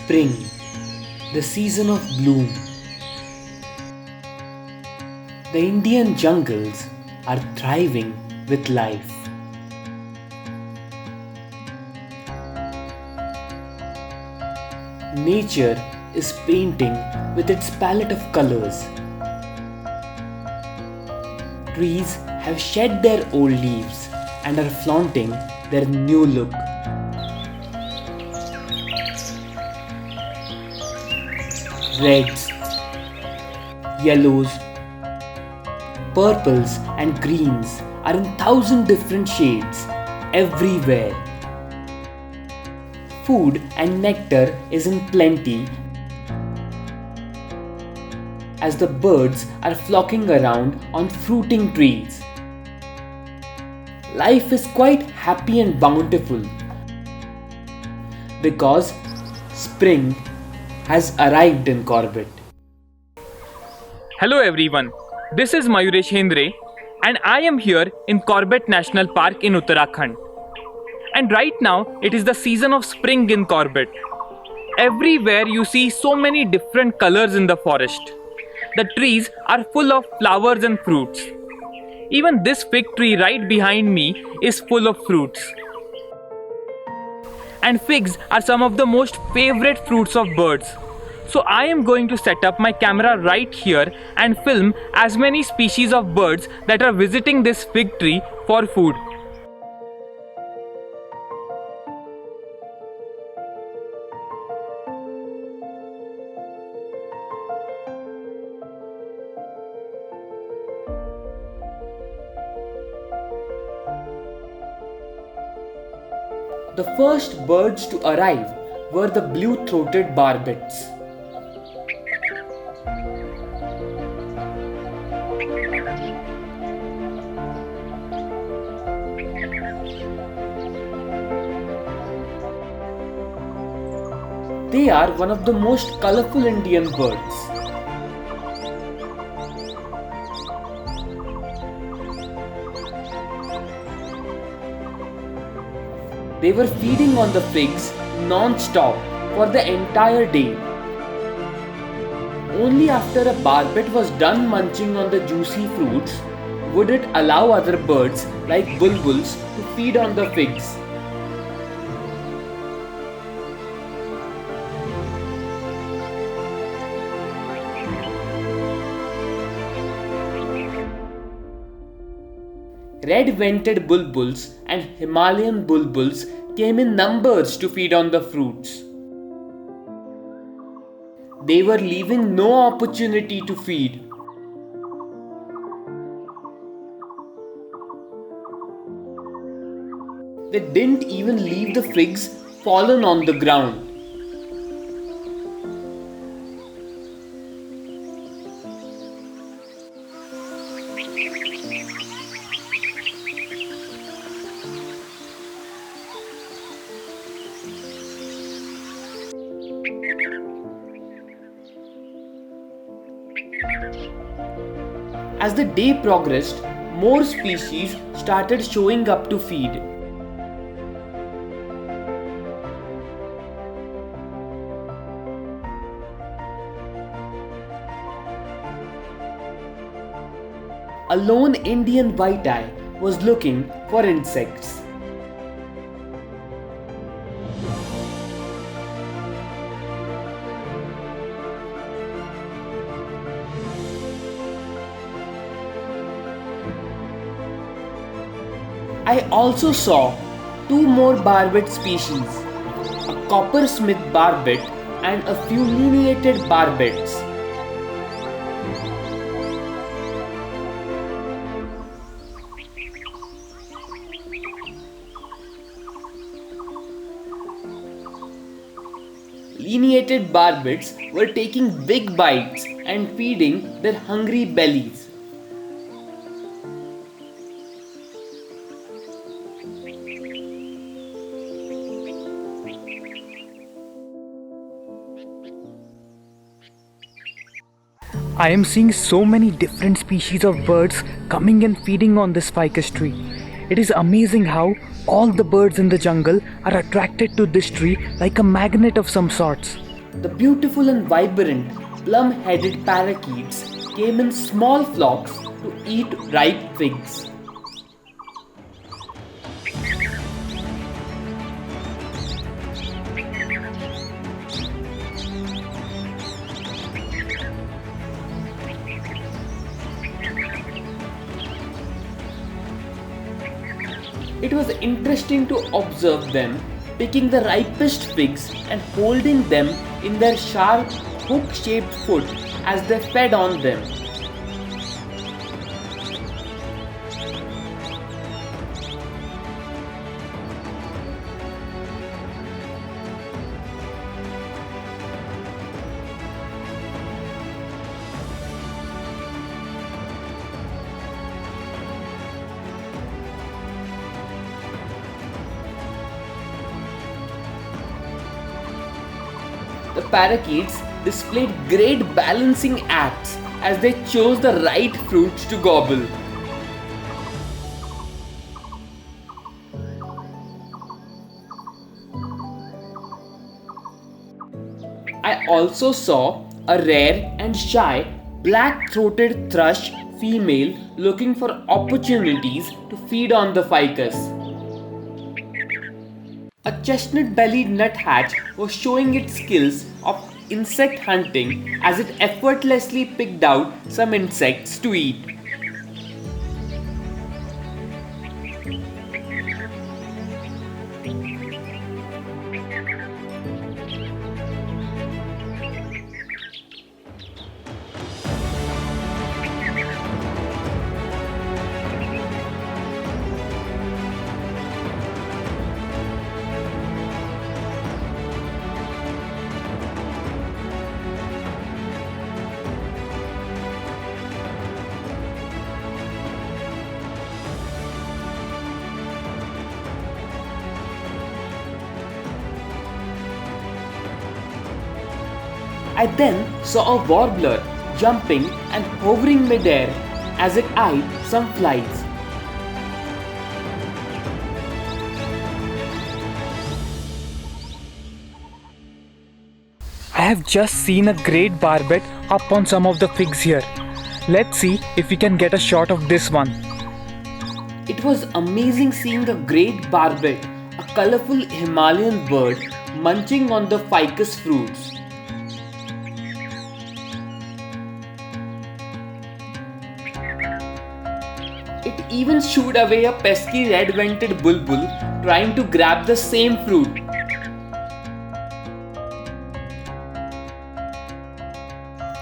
Spring, the season of bloom. The Indian jungles are thriving with life. Nature is painting with its palette of colors. Trees have shed their old leaves and are flaunting their new look. Reds, yellows, purples and greens are in thousand different shades everywhere. Food and nectar is in plenty as the birds are flocking around on fruiting trees. Life is quite happy and bountiful because spring has arrived in Corbett. Hello everyone, this is Mayuresh Hendre and I am here in Corbett National Park in Uttarakhand. And right now it is the season of spring in Corbett. Everywhere you see so many different colors in the forest. The trees are full of flowers and fruits. Even this fig tree right behind me is full of fruits. And figs are some of the most favorite fruits of birds. So I am going to set up my camera right here and film as many species of birds that are visiting this fig tree for food. The first birds to arrive were the blue-throated barbets. They are one of the most colorful Indian birds. They were feeding on the figs non-stop for the entire day. Only after a barbet was done munching on the juicy fruits would it allow other birds like bulbuls to feed on the figs. Red-vented bulbuls and Himalayan bulbuls came in numbers to feed on the fruits. They were leaving no opportunity to feed. They didn't even leave the figs fallen on the ground. As the day progressed, more species started showing up to feed. A lone Indian white-eye was looking for insects. I also saw two more barbet species, a coppersmith barbet and a few lineated barbets. Lineated barbets were taking big bites and feeding their hungry bellies. I am seeing so many different species of birds coming and feeding on this ficus tree. It is amazing how all the birds in the jungle are attracted to this tree like a magnet of some sorts. The beautiful and vibrant plum-headed parakeets came in small flocks to eat ripe figs. It was interesting to observe them picking the ripest figs and holding them in their sharp hook-shaped foot as they fed on them. The parakeets displayed great balancing acts as they chose the right fruits to gobble. I also saw a rare and shy black-throated thrush female looking for opportunities to feed on the ficus. A chestnut-bellied nuthatch was showing its skills of insect hunting as it effortlessly picked out some insects to eat. I then saw a warbler jumping and hovering midair as it eyed some flies. I have just seen a great barbet up on some of the figs here. Let's see if we can get a shot of this one. It was amazing seeing a great barbet, a colorful Himalayan bird, munching on the ficus fruits. It even shooed away a pesky red-vented bulbul trying to grab the same fruit.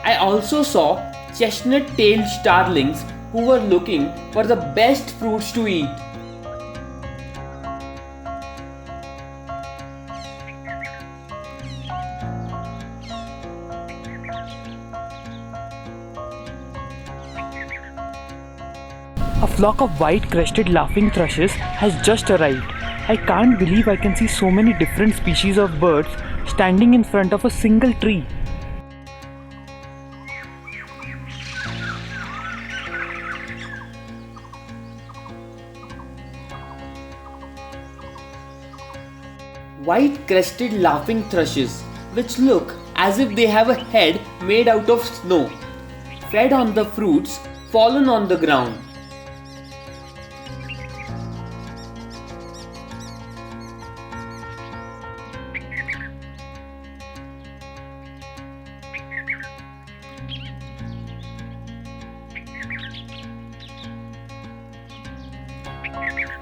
I also saw chestnut-tailed starlings who were looking for the best fruits to eat. A flock of white-crested laughing thrushes has just arrived. I can't believe I can see so many different species of birds standing in front of a single tree. White-crested laughing thrushes, which look as if they have a head made out of snow, fed on the fruits fallen on the ground.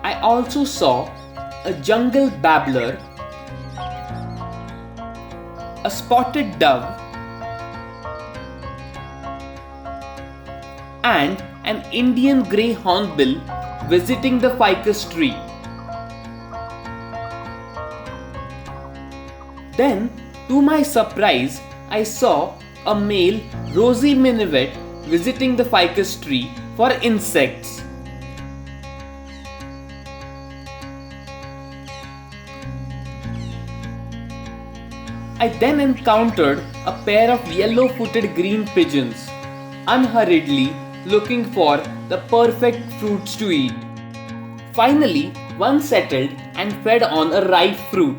I also saw a jungle babbler, a spotted dove, and an Indian grey hornbill visiting the ficus tree. Then, to my surprise, I saw a male rosy minivet visiting the ficus tree for insects. I then encountered a pair of yellow-footed green pigeons, unhurriedly looking for the perfect fruits to eat. Finally, one settled and fed on a ripe fruit.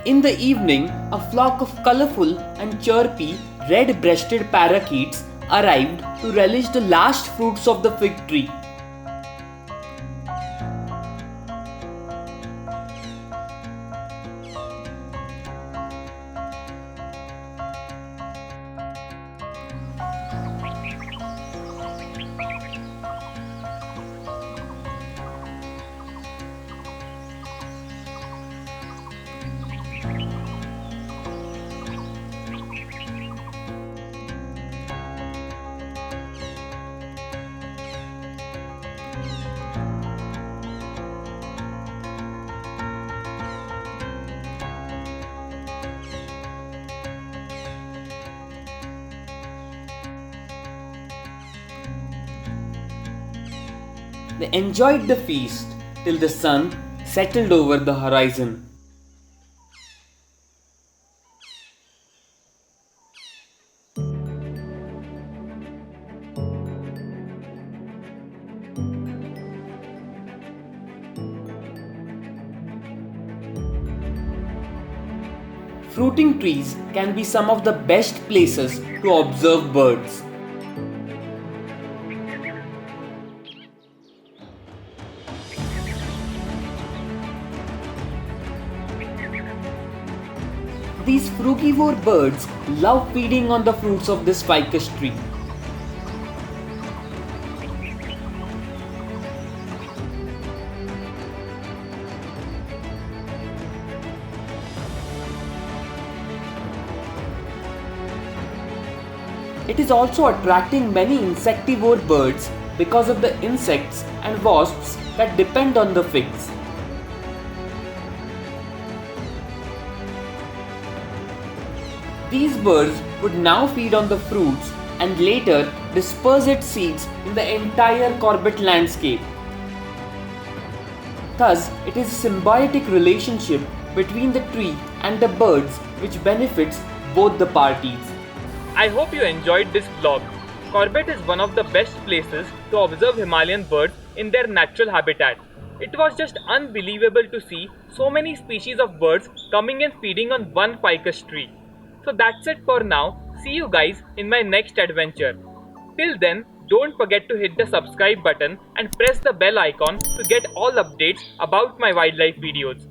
In the evening, a flock of colorful and chirpy red-breasted parakeets arrived to relish the last fruits of the fig tree. They enjoyed the feast till the sun settled over the horizon. Fruiting trees can be some of the best places to observe birds. These frugivore birds love feeding on the fruits of this ficus tree. It is also attracting many insectivore birds because of the insects and wasps that depend on the figs. These birds would now feed on the fruits and later disperse its seeds in the entire Corbett landscape. Thus, it is a symbiotic relationship between the tree and the birds which benefits both the parties. I hope you enjoyed this vlog. Corbett is one of the best places to observe Himalayan birds in their natural habitat. It was just unbelievable to see so many species of birds coming and feeding on one ficus tree. So that's it for now. See you guys in my next adventure. Till then, don't forget to hit the subscribe button and press the bell icon to get all updates about my wildlife videos.